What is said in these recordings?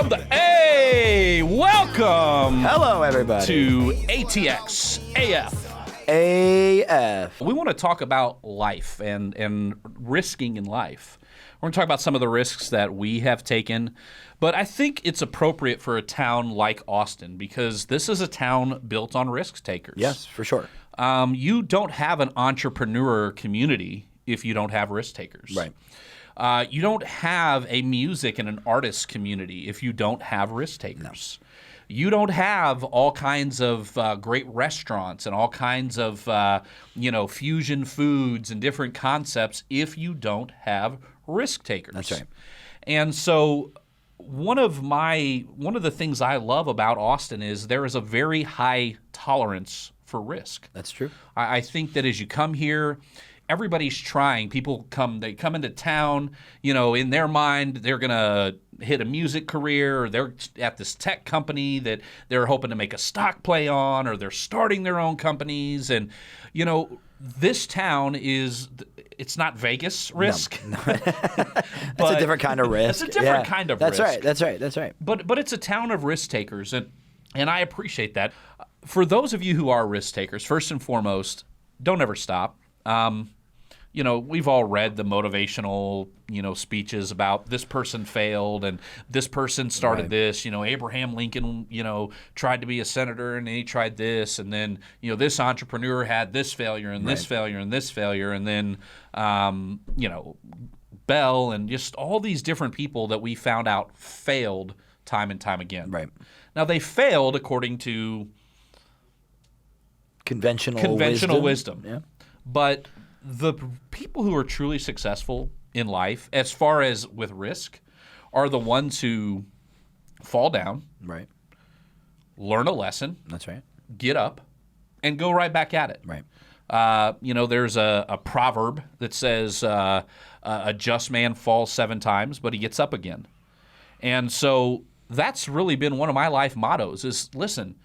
from the A. Welcome. Hello, everybody. To ATX AF. AF. We want to talk about life and risking in life. We're going to talk about some of the risks that we have taken, but I think it's appropriate for a town like Austin because this is a town built on risk takers. Yes, for sure. You don't have an entrepreneur community if you don't have risk takers. Right. You don't have a music and an artist community if you don't have risk takers. No. You don't have all kinds of great restaurants and all kinds of fusion foods and different concepts if you don't have risk takers. That's right. And so one of the things I love about Austin is there is a very high tolerance for risk. That's true. I think that as you come here, everybody's trying. People come into town, in their mind, they're going to hit a music career, or they're at this tech company that they're hoping to make a stock play on, or they're starting their own companies. And, this town it's not Vegas risk. No. That's a different kind of risk. It's a different kind of risk. That's right. But it's a town of risk takers, and I appreciate that. For those of you who are risk takers, first and foremost, don't ever stop. We've all read the motivational, speeches about this person failed and this person started this. Abraham Lincoln, tried to be a senator and he tried this. And then, this entrepreneur had this failure and this failure and this failure. And then, Bell and just all these different people that we found out failed time and time again. Right. Now, they failed according to conventional wisdom. Yeah. But the people who are truly successful in life, as far as with risk, are the ones who fall down, right, learn a lesson, that's right, get up, and go right back at it. Right. There's a proverb that says a just man falls 7 times, but he gets up again. And so that's really been one of my life mottos is, listen,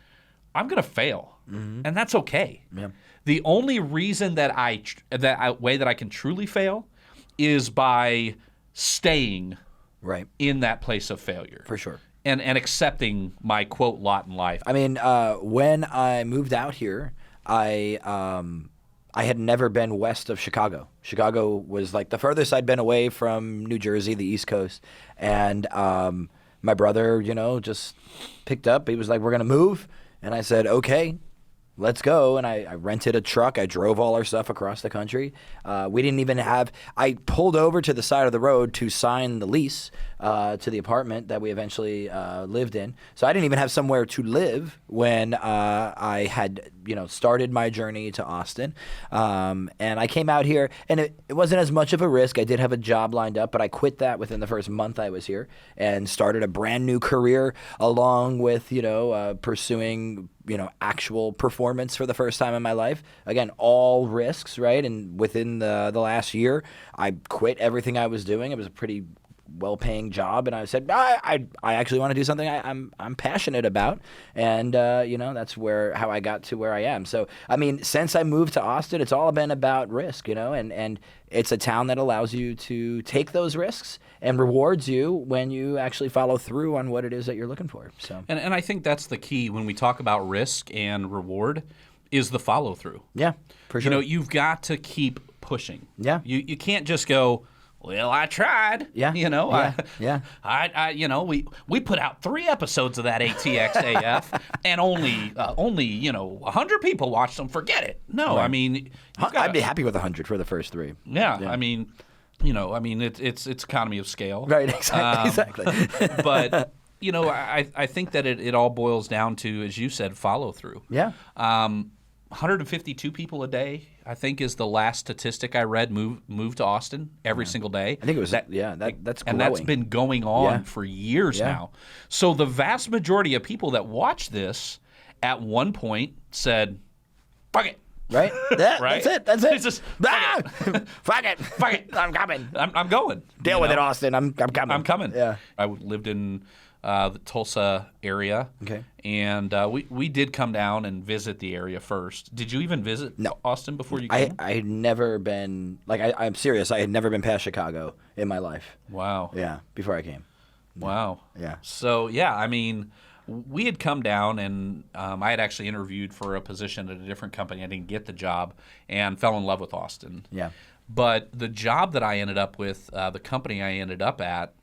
I'm going to fail, and that's okay. Yeah. The only reason that I can truly fail is by staying in that place of failure. For sure. And accepting my, quote, lot in life. I mean, when I moved out here, I had never been west of Chicago. Chicago was like the furthest I'd been away from New Jersey, the East Coast. And my brother, just picked up. He was like, we're going to move. And I said, okay. Let's go. And I rented a truck. I drove all our stuff across the country. We didn't even I pulled over to the side of the road to sign the lease to the apartment that we eventually lived in. So I didn't even have somewhere to live when I had, started my journey to Austin. And I came out here, and it wasn't as much of a risk. I did have a job lined up, but I quit that within the first month I was here and started a brand new career along with, pursuing actual performance for the first time in my life. Again, all risks, right? And within the last year, I quit everything I was doing. It was a pretty well-paying job, and I said, I actually want to do something I'm passionate about, and that's how I got to where I am. So, I mean, since I moved to Austin, it's all been about risk, and it's a town that allows you to take those risks and rewards you when you actually follow through on what it is that you're looking for. So, and I think that's the key when we talk about risk and reward is the follow through. Yeah, for sure. You've got to keep pushing. Yeah, you can't just go, well, I tried. Yeah. We put out 3 episodes of that ATX AF, and only 100 people watched them. Forget it. No, I mean, I'd be happy with 100 for the first 3. Yeah. I mean, it's economy of scale. Right. Exactly. But I think that it all boils down to, as you said, follow through. Yeah. 152 people a day, I think, is the last statistic I read move to Austin every single day. I think it was that's growing. And that's been going on for years now. So the vast majority of people that watch this at one point said, fuck it. Right? Right? That's it. It's just, fuck it. I'm coming. I'm going. Deal with it, Austin. I'm coming. I'm coming. Yeah. I lived in the Tulsa area. Okay. And we did come down and visit the area first. Did you even visit Austin before you came? I had never been, I'm serious, I had never been past Chicago in my life. Wow. Yeah, before I came. Wow. Yeah. So, yeah, I mean, we had come down, and I had actually interviewed for a position at a different company. I didn't get the job and fell in love with Austin. Yeah. But the job that I ended up with, the company I ended up at,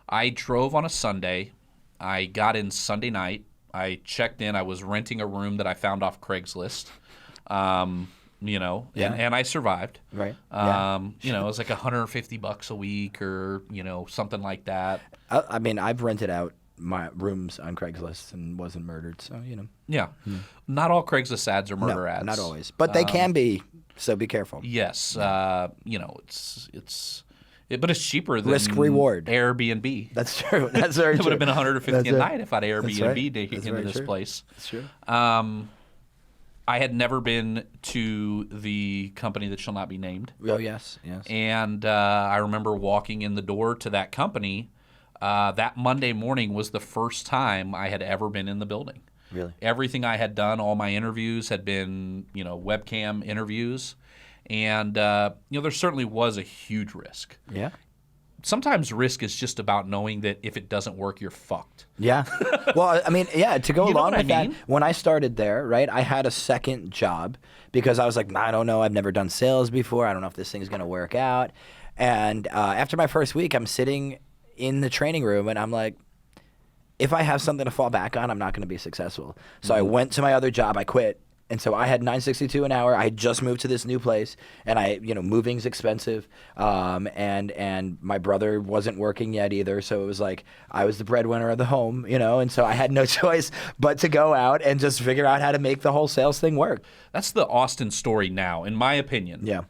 I drove on a Sunday. I got in Sunday night. I checked in. I was renting a room that I found off Craigslist. Yeah. And I survived. Right. It was like $150 a week or, something like that. I mean, I've rented out my rooms on Craigslist and wasn't murdered, so Yeah. Not all Craigslist ads are murder ads. not always, but they can be. So be careful. Yes. But it's cheaper than Risk reward. Airbnb. That's true. That's very true. It would have been $150 a night if I'd Airbnb right. into this place. That's true. I had never been to the company that shall not be named. Oh, yes. And I remember walking in the door to that company. That Monday morning was the first time I had ever been in the building. Really? Everything I had done, all my interviews had been, webcam interviews. And, there certainly was a huge risk. Yeah. Sometimes risk is just about knowing that if it doesn't work, you're fucked. Yeah. Well, I mean, yeah, to go You know along what with I mean? that, when I started there, right, I had a second job because I was like, I don't know, I've never done sales before. I don't know if this thing's going to work out. And after my first week, I'm sitting in the training room and I'm like, if I have something to fall back on, I'm not going to be successful. So I went to my other job, I quit. And so I had $9.62 an hour. I had just moved to this new place, and moving's expensive. And my brother wasn't working yet either. So it was like I was the breadwinner of the home, and so I had no choice but to go out and just figure out how to make the whole sales thing work. That's the Austin story now, in my opinion. Yeah.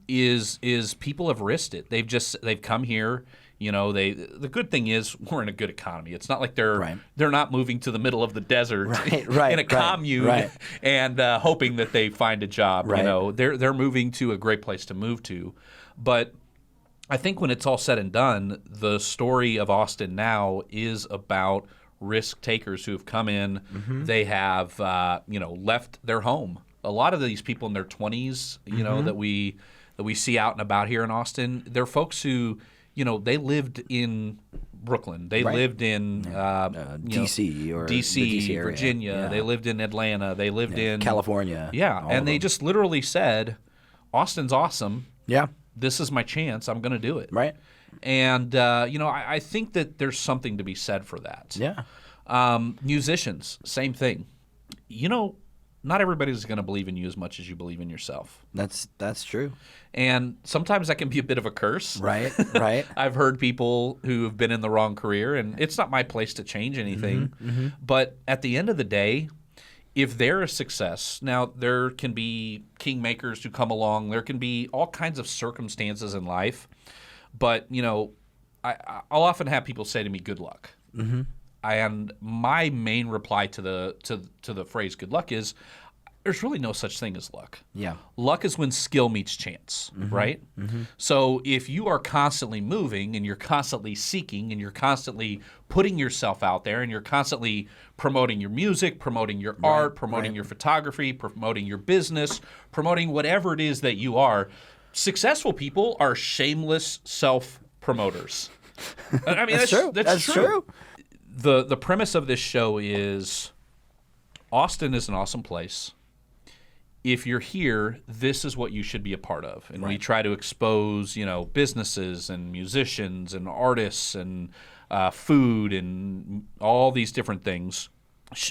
Is people have risked it. They've come here. The good thing is we're in a good economy. It's not like they're not moving to the middle of the desert in a commune and hoping that they find a job. Right. They're moving to a great place to move to. But I think when it's all said and done, the story of Austin now is about risk takers who have come in. Mm-hmm. They have left their home. A lot of these people in their 20s, that we see out and about here in Austin, they're folks who they lived in Brooklyn. They lived in D.C. or D.C., area. Virginia. Yeah. They lived in Atlanta. They lived in California. Yeah, and they just literally said, "Austin's awesome. Yeah, this is my chance. I'm going to do it." Right. And I think that there's something to be said for that. Yeah. Musicians, same thing. Not everybody's going to believe in you as much as you believe in yourself. That's true. And sometimes that can be a bit of a curse. Right. I've heard people who have been in the wrong career, and it's not my place to change anything. Mm-hmm. But at the end of the day, if they're a success, now there can be kingmakers who come along. There can be all kinds of circumstances in life. But, I'll often have people say to me, good luck. Mm-hmm. And my main reply to the phrase "good luck" is, there's really no such thing as luck. Yeah, luck is when skill meets chance, right? Mm-hmm. So if you are constantly moving and you're constantly seeking and you're constantly putting yourself out there and you're constantly promoting your music, promoting your art, promoting your photography, promoting your business, promoting whatever it is that you are, successful people are shameless self-promoters. I mean, that's true. That's true. The premise of this show is Austin is an awesome place. If you're here, this is what you should be a part of. And we try to expose, businesses and musicians and artists and food and all these different things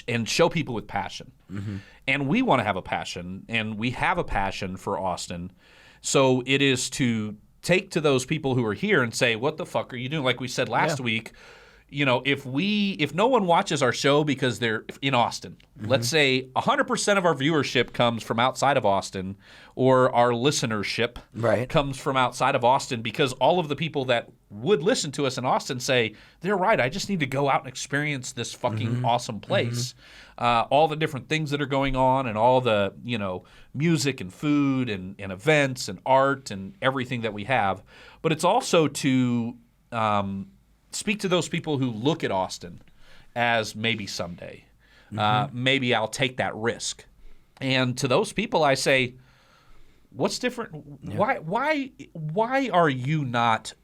and show people with passion. Mm-hmm. And we want to have a passion, and we have a passion for Austin. So it is to take to those people who are here and say, what the fuck are you doing? Like we said last week, if no one watches our show because they're in Austin, let's say 100% of our viewership comes from outside of Austin, or our listenership comes from outside of Austin, because all of the people that would listen to us in Austin say, they're right, I just need to go out and experience this fucking awesome place. All the different things that are going on, and all the, music and food and events and art and everything that we have. But it's also to speak to those people who look at Austin as maybe someday. Maybe I'll take that risk. And to those people, I say, what's different? Yeah. Why are you not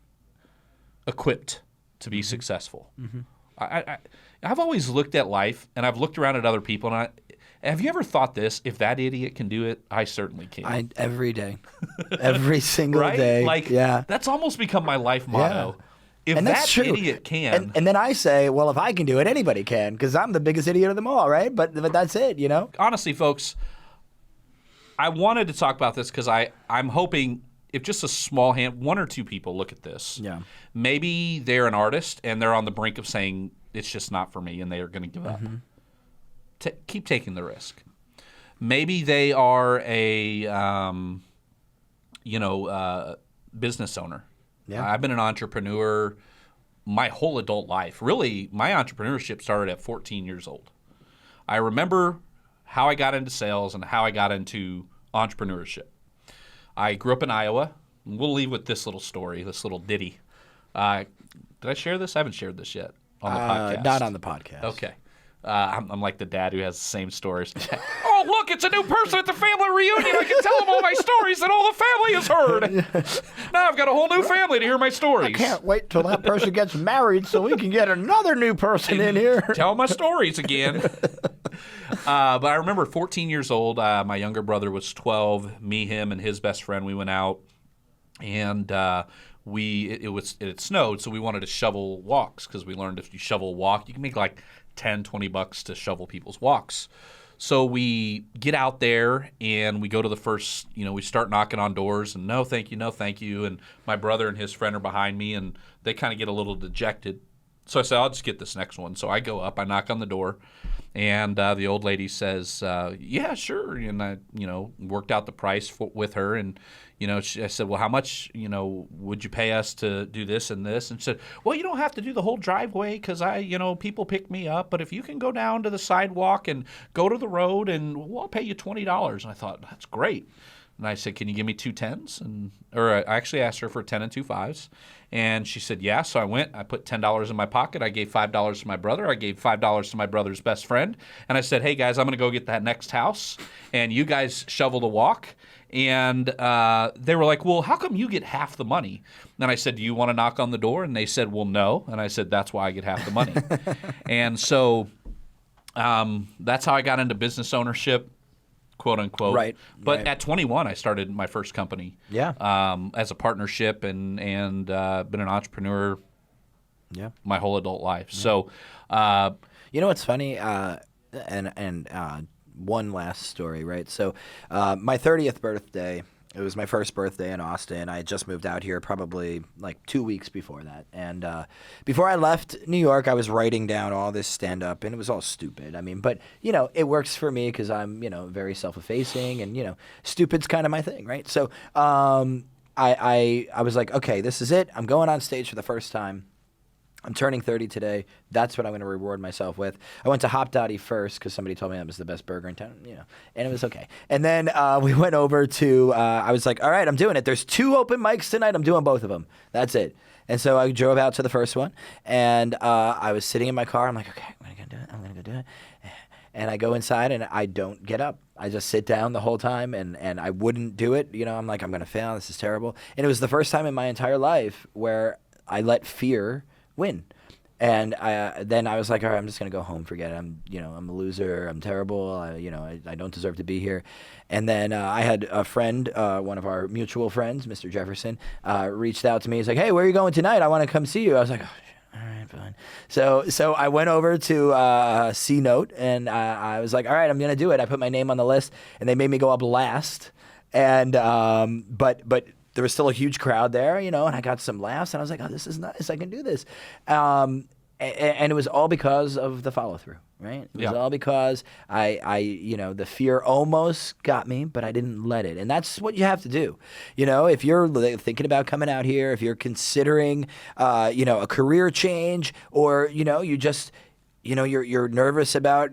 equipped to be successful. I've always looked at life, and I've looked around at other people, and have you ever thought this? If that idiot can do it, I certainly can. Every day. Every single right? day. Like, that's almost become my life motto. If and that's that true. idiot can. And then I say, well, if I can do it, anybody can, because I'm the biggest idiot of them all, right? But that's it, you know? Honestly, folks, I wanted to talk about this because I'm hoping if just a small one or two people look at this, maybe they're an artist and they're on the brink of saying, it's just not for me, and they are going to give up. Keep taking the risk. Maybe they are a business owner. I've been an entrepreneur my whole adult life. Really, my entrepreneurship started at 14 years old. I remember how I got into sales and how I got into entrepreneurship. I grew up in Iowa. We'll leave with this little story, this little ditty. Did I share this? I haven't shared this yet on the podcast. Not on the podcast. Okay. I'm like the dad who has the same stories. Oh, look, it's a new person at the family reunion. I can tell them all my stories that all the family has heard. Now I've got a whole new family to hear my stories. I can't wait till that person gets married so we can get another new person in here. Tell my stories again. But I remember 14 years old. My younger brother was 12. Me, him, and his best friend, we went out. And it snowed, so we wanted to shovel walks because we learned if you shovel a walk, you can make like $10-$20 to shovel people's walks. So we get out there and we go to the first, we start knocking on doors and no, thank you. And my brother and his friend are behind me and they kind of get a little dejected. So I said, I'll just get this next one. So I go up, I knock on the door, and the old lady says, yeah, sure. And I, worked out the price with her. And, I said, well, how much, would you pay us to do this and this? And she said, well, you don't have to do the whole driveway because people pick me up. But if you can go down to the sidewalk and go to the road and I'll pay you $20. And I thought, that's great. And I said, can you give me 2 10s? Or I actually asked her for 10 and 2 5s. And she said, yeah. So I went, I put $10 in my pocket. I gave $5 to my brother. I gave $5 to my brother's best friend. And I said, hey, guys, I'm going to go get that next house. And you guys shovel the walk. And they were like, well, how come you get half the money? And I said, do you want to knock on the door? And they said, well, no. And I said, that's why I get half the money. And so that's how I got into business ownership, quote unquote. Right. But at 21, I started my first company. As a partnership and been an entrepreneur. My whole adult life. So, what's funny? And one last story, right? So, my 30th birthday. It was my first birthday in Austin. I had just moved out here probably like 2 weeks before that. And before I left New York, I was writing down all this stand-up, and it was all stupid. I mean, but, it works for me because I'm, very self-effacing, and, stupid's kind of my thing, right? So I was like, okay, this is it. I'm going on stage for the first time. I'm turning 30 today. That's what I'm going to reward myself with. I went to Hop Dottie first because somebody told me that was the best burger in town, and it was okay. And then we went over to, I was like, all right, I'm doing it. There's 2 open mics tonight. I'm doing both of them. That's it. And so I drove out to the first one, and I was sitting in my car. I'm like, okay, I'm going to go do it. I'm going to go do it. And I go inside, and I don't get up. I just sit down the whole time, and I wouldn't do it. I'm like, I'm going to fail. This is terrible. And it was the first time in my entire life where I let fear win. And then I was like, all right, I'm just going to go home, forget it. I'm a loser. I'm terrible. I don't deserve to be here. And then I had a friend, one of our mutual friends, Mr. Jefferson, reached out to me. He's like, hey, where are you going tonight? I want to come see you. I was like, oh, shit. All right, fine. So I went over to C Note, and I was like, all right, I'm going to do it. I put my name on the list, and they made me go up last. And but there was still a huge crowd there, and I got some laughs, and I was like, oh, this is nice. I can do this. And it was all because of the follow-through, right? It was all because the fear almost got me, but I didn't let it. And that's what you have to do. If you're thinking about coming out here, if you're considering, a career change, or, you just... you're nervous about,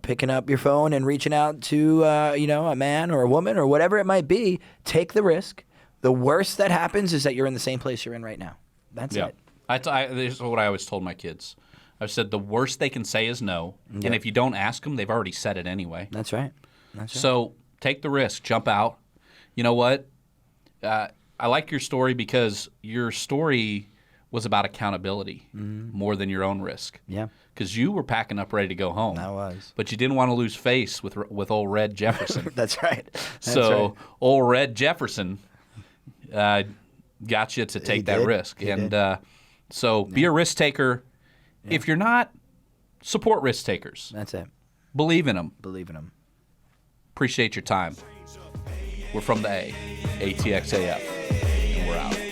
picking up your phone and reaching out to, a man or a woman or whatever it might be. Take the risk. The worst that happens is that you're in the same place you're in right now. That's it. This is what I always told my kids. I said the worst they can say is no. Yep. And if you don't ask them, they've already said it anyway. That's right. So take the risk. Jump out. You know what? I like your story because your story was about accountability more than your own risk. Yeah. Because you were packing up ready to go home. I was. But you didn't want to lose face with old Red Jefferson. That's right. So old Red Jefferson got you to take that risk. So be a risk taker. Yeah. If you're not, support risk takers. That's it. Believe in them. Believe in them. Appreciate your time. We're from the ATXAF, and we're out.